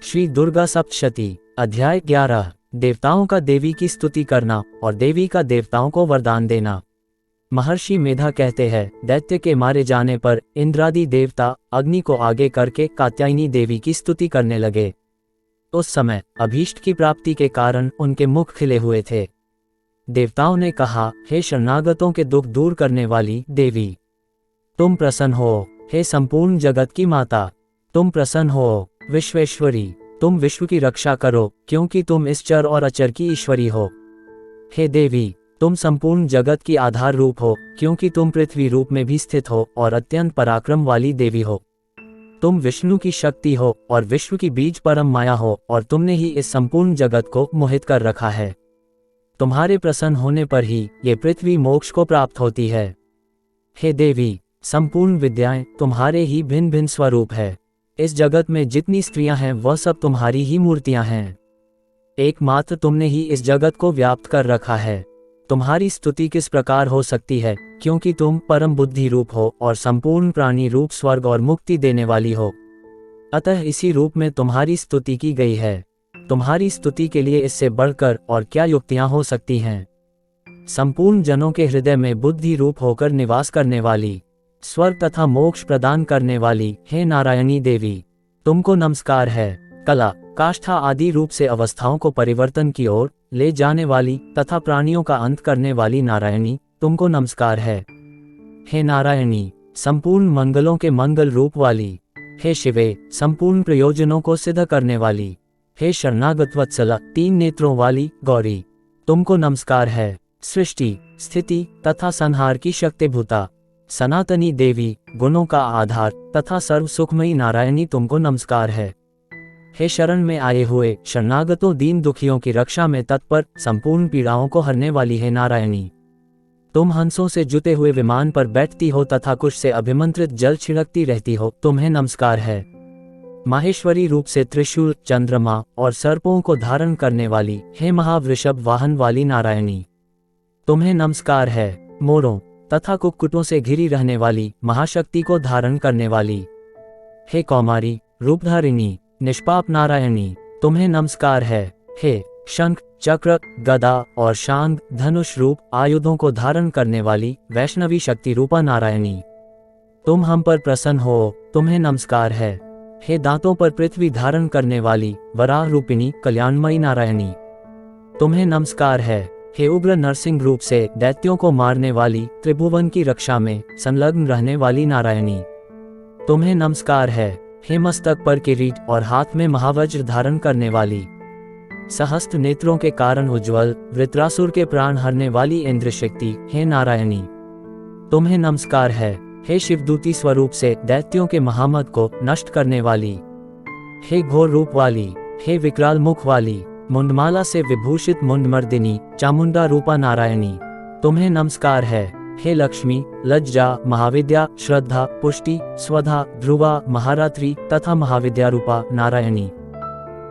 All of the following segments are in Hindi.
श्री दुर्गा सप्तशती अध्याय 11 देवताओं का देवी की स्तुति करना और देवी का देवताओं को वरदान देना। महर्षि मेधा कहते हैं, दैत्य के मारे जाने पर इंद्रादि देवता अग्नि को आगे करके कात्यायनी देवी की स्तुति करने लगे। उस समय अभीष्ट की प्राप्ति के कारण उनके मुख खिले हुए थे। देवताओं ने कहा, हे शरणागतों के दुख दूर करने वाली देवी, तुम प्रसन्न हो। हे संपूर्ण जगत की माता, तुम प्रसन्न हो। विश्वेश्वरी, तुम विश्व की रक्षा करो, क्योंकि तुम इस चर और अचर की ईश्वरी हो। हे देवी, तुम संपूर्ण जगत की आधार रूप हो, क्योंकि तुम पृथ्वी रूप में भी स्थित हो और अत्यंत पराक्रम वाली देवी हो। तुम विष्णु की शक्ति हो और विश्व की बीज परम माया हो, और तुमने ही इस संपूर्ण जगत को मोहित कर रखा है। तुम्हारे प्रसन्न होने पर ही ये पृथ्वी मोक्ष को प्राप्त होती है। हे देवी, संपूर्ण विद्याएं तुम्हारे ही भिन्न भिन्न स्वरूप है। इस जगत में जितनी स्त्रियां हैं वह सब तुम्हारी ही मूर्तियां हैं। एकमात्र तुमने ही इस जगत को व्याप्त कर रखा है। तुम्हारी स्तुति किस प्रकार हो सकती है, क्योंकि तुम परम बुद्धि रूप हो और संपूर्ण प्राणी रूप स्वर्ग और मुक्ति देने वाली हो। अतः इसी रूप में तुम्हारी स्तुति की गई है। तुम्हारी स्तुति के लिए इससे बढ़कर और क्या युक्तियां हो सकती हैं। संपूर्ण जनों के हृदय में बुद्धि रूप होकर निवास करने वाली, स्वर्ग तथा मोक्ष प्रदान करने वाली हे नारायणी देवी, तुमको नमस्कार है। कला, काष्ठा आदि रूप से अवस्थाओं को परिवर्तन की ओर ले जाने वाली तथा प्राणियों का अंत करने वाली नारायणी, तुमको नमस्कार है। हे नारायणी, संपूर्ण मंगलों के मंगल रूप वाली, हे शिवे, संपूर्ण प्रयोजनों को सिद्ध करने वाली, हे शरणागत वत्सला, 3 नेत्रों वाली गौरी, तुमको नमस्कार है। सृष्टि, स्थिति तथा संहार की शक्तिभूता सनातनी देवी, गुणों का आधार तथा सर्व सुखमयी नारायणी, तुमको नमस्कार है। हे शरण में आए हुए शरणागतों दीन दुखियों की रक्षा में तत्पर, संपूर्ण पीड़ाओं को हरने वाली है नारायणी, तुम हंसों से जुते हुए विमान पर बैठती हो तथा कुश से अभिमंत्रित जल छिड़कती रहती हो, तुम्हें नमस्कार है। माहेश्वरी रूप से त्रिशूल, चंद्रमा और सर्पों को धारण करने वाली हे महावृषभ वाहन वाली नारायणी, तुम्हें नमस्कार है। मोरों तथा कुक्कुटों से घिरी रहने वाली महाशक्ति को धारण करने वाली हे कौमारी रूपधारिणी निष्पाप नारायणी, तुम्हें नमस्कार है। हे शंख, चक्र, गदा और शांग धनुष रूप आयुधों को धारण करने वाली वैष्णवी शक्ति रूपा नारायणी, तुम हम पर प्रसन्न हो, तुम्हें नमस्कार है। हे दांतों पर पृथ्वी धारण करने वाली वराह रूपिणी कल्याणमयी नारायणी, तुम्हें नमस्कार है। हे उग्र नरसिंह रूप से दैत्यों को मारने वाली त्रिभुवन की रक्षा में संलग्न रहने वाली नारायणी, तुम्हें नमस्कार है। हे मस्तक पर किरीट और हाथ में महावज्र धारण करने वाली, सहस्त्र नेत्रों के कारण उज्ज्वल वृत्रासुर के प्राण हरने वाली इंद्र शक्ति हे नारायणी, तुम्हें नमस्कार है। हे शिवदूती स्वरूप से दैत्यों के महामद को नष्ट करने वाली, हे घोर रूप वाली, हे विकराल मुख वाली, मुंडमाला से विभूषित मुंडमर्दिनी चामुंडा रूपा नारायणी, तुम्हें नमस्कार है। हे लक्ष्मी, लज्जा, महाविद्या, श्रद्धा, पुष्टि, स्वधा, ध्रुवा, महारात्रि तथा महाविद्या रूपा नारायणी,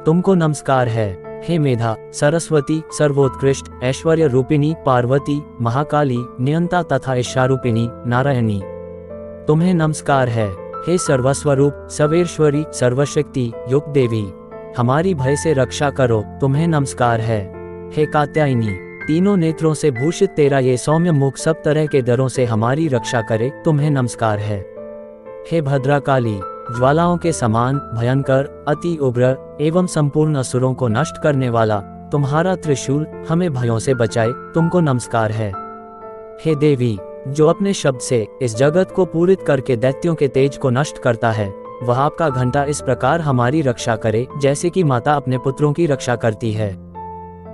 तुमको नमस्कार है। हे मेधा, सरस्वती, सर्वोत्कृष्ट ऐश्वर्य रूपिणी पार्वती, महाकाली, नियंता तथा ईशारूपिणी नारायणी, तुम्हें नमस्कार है। हे सर्वस्वरूप सवेश्वरी सर्वशक्ति युक्त देवी, हमारी भय से रक्षा करो, तुम्हें नमस्कार है। हे कात्यायनी, तीनों नेत्रों से भूषित तेरा ये सौम्य मुख सब तरह के डरों से हमारी रक्षा करे, तुम्हें नमस्कार है। हे भद्राकाली, ज्वालाओं के समान भयंकर, अति उग्र एवं संपूर्ण असुरों को नष्ट करने वाला तुम्हारा त्रिशूल हमें भयों से बचाए, तुमको नमस्कार है। हे देवी, जो अपने शब्द से इस जगत को पूरित करके दैत्यों के तेज को नष्ट करता है, वह आपका घंटा इस प्रकार हमारी रक्षा करे जैसे कि माता अपने पुत्रों की रक्षा करती है।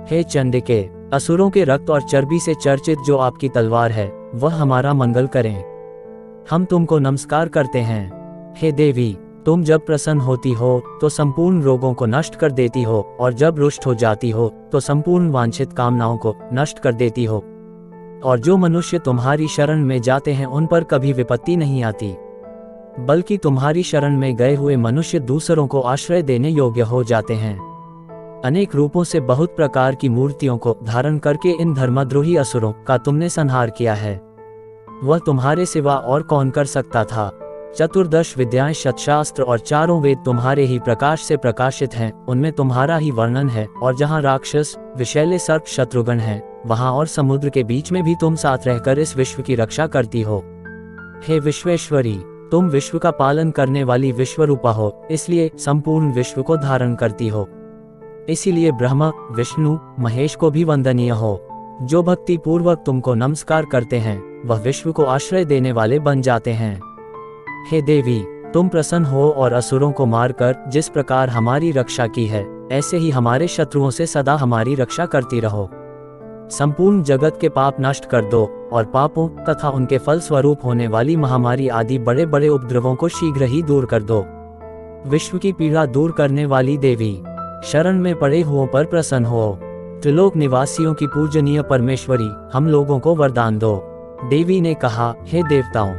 हे चंडिके, असुरों के रक्त और चर्बी से चर्चित जो आपकी तलवार है वह हमारा मंगल करें, हम तुमको नमस्कार करते हैं। हे देवी, तुम जब प्रसन्न होती हो तो संपूर्ण रोगों को नष्ट कर देती हो, और जब रुष्ट हो जाती हो तो संपूर्ण वांछित कामनाओं को नष्ट कर देती हो, और जो मनुष्य तुम्हारी शरण में जाते हैं उन पर कभी विपत्ति नहीं आती, बल्कि तुम्हारी शरण में गए हुए मनुष्य दूसरों को आश्रय देने योग्य हो जाते हैं। अनेक रूपों से बहुत प्रकार की मूर्तियों को धारण करके इन धर्मद्रोही असुरों का तुमने संहार किया है। वह तुम्हारे सिवा और कौन कर सकता था। चतुर्दश विद्याएं, शतशास्त्र और चारों वेद तुम्हारे ही प्रकाश से प्रकाशित हैं, उनमें तुम्हारा ही वर्णन है। और जहाँ राक्षस, विषैले सर्प, शत्रुगण हैं, वहाँ और समुद्र के बीच में भी तुम साथ रहकर इस विश्व की रक्षा करती हो। हे विश्वेश्वरी, तुम विश्व का पालन करने वाली विश्वरूपा हो, इसलिए संपूर्ण विश्व को धारण करती हो। इसीलिए ब्रह्मा, विष्णु, महेश को भी वंदनीय हो। जो भक्ति पूर्वक तुमको नमस्कार करते हैं, वह विश्व को आश्रय देने वाले बन जाते हैं। हे देवी, तुम प्रसन्न हो और असुरों को मारकर जिस प्रकार हमारी रक्षा की है, ऐसे ही हमारे शत्रुओं से सदा हमारी रक्षा करती रहो। संपूर्ण जगत के पाप नष्ट कर दो और पापों तथा उनके फल स्वरूप होने वाली महामारी आदि बड़े बड़े उपद्रवों को शीघ्र ही दूर कर दो। विश्व की पीड़ा दूर करने वाली देवी, शरण में पड़े हुओं पर प्रसन्न हो। त्रिलोक निवासियों की पूजनीय परमेश्वरी, हम लोगों को वरदान दो। देवी ने कहा, हे देवताओं,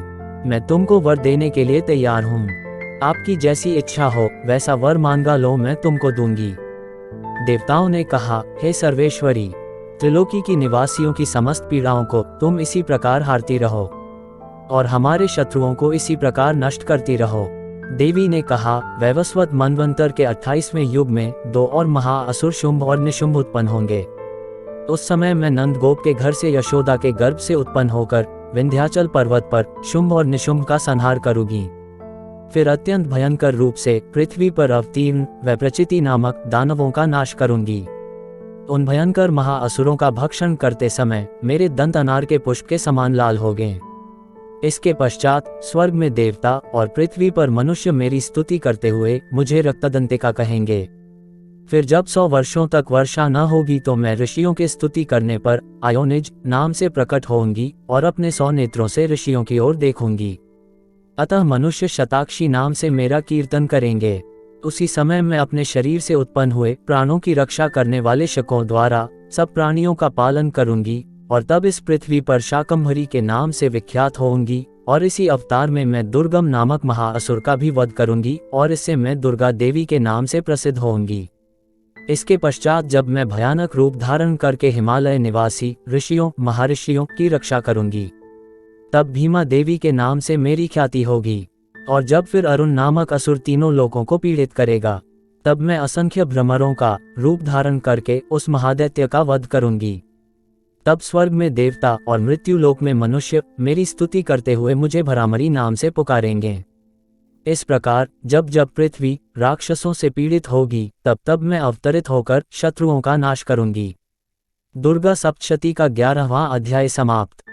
मैं तुमको वर देने के लिए तैयार हूँ। आपकी जैसी इच्छा हो वैसा वर मांगा लो, मैं तुमको दूंगी। देवताओं ने कहा, हे सर्वेश्वरी, त्रिलोकी की निवासियों की समस्त पीड़ाओं को तुम इसी प्रकार हारती रहो और हमारे शत्रुओं को इसी प्रकार नष्ट करती रहो। देवी ने कहा, वैवस्वत मनवंतर के 28वें युग में 2 और महाअसुर शुंभ और निशुंभ उत्पन्न होंगे। उस समय मैं नंदगोप के घर से यशोदा के गर्भ से उत्पन्न होकर विंध्याचल पर्वत पर शुंभ और निशुंभ का संहार करूंगी। फिर अत्यंत भयंकर रूप से पृथ्वी पर अवतीर्ण व प्रचिति नामक दानवों का नाश करूंगी। उन भयंकर महाअसुरों का भक्षण करते समय मेरे दंत अनार के पुष्प के समान लाल हो गए। इसके पश्चात स्वर्ग में देवता और पृथ्वी पर मनुष्य मेरी स्तुति करते हुए मुझे रक्तदंतिका कहेंगे। फिर जब 100 वर्षों तक वर्षा न होगी तो मैं ऋषियों के स्तुति करने पर आयोनिज नाम से प्रकट होंगी और अपने 100 नेत्रों से ऋषियों की ओर देखूंगी। अतः मनुष्य शताक्षी नाम से मेरा कीर्तन करेंगे। उसी समय मैं अपने शरीर से उत्पन्न हुए प्राणों की रक्षा करने वाले शकों द्वारा सब प्राणियों का पालन करूंगी और तब इस पृथ्वी पर शाकंभरी के नाम से विख्यात होंगी। और इसी अवतार में मैं दुर्गम नामक महाअसुर का भी वध करूंगी और इससे मैं दुर्गा देवी के नाम से प्रसिद्ध होंगी। इसके पश्चात जब मैं भयानक रूप धारण करके हिमालय निवासी ऋषियों महर्षियों की रक्षा करूंगी, तब भीमा देवी के नाम से मेरी ख्याति होगी। और जब फिर अरुण नामक असुर तीनों लोगों को पीड़ित करेगा, तब मैं असंख्य भ्रमरों का रूप धारण करके उस महादैत्य का वध करूंगी। तब स्वर्ग में देवता और मृत्यु लोक में मनुष्य मेरी स्तुति करते हुए मुझे भरामरी नाम से पुकारेंगे। इस प्रकार जब जब पृथ्वी राक्षसों से पीड़ित होगी, तब तब मैं अवतरित होकर शत्रुओं का नाश करूंगी। दुर्गा सप्तशती का 11वां अध्याय समाप्त।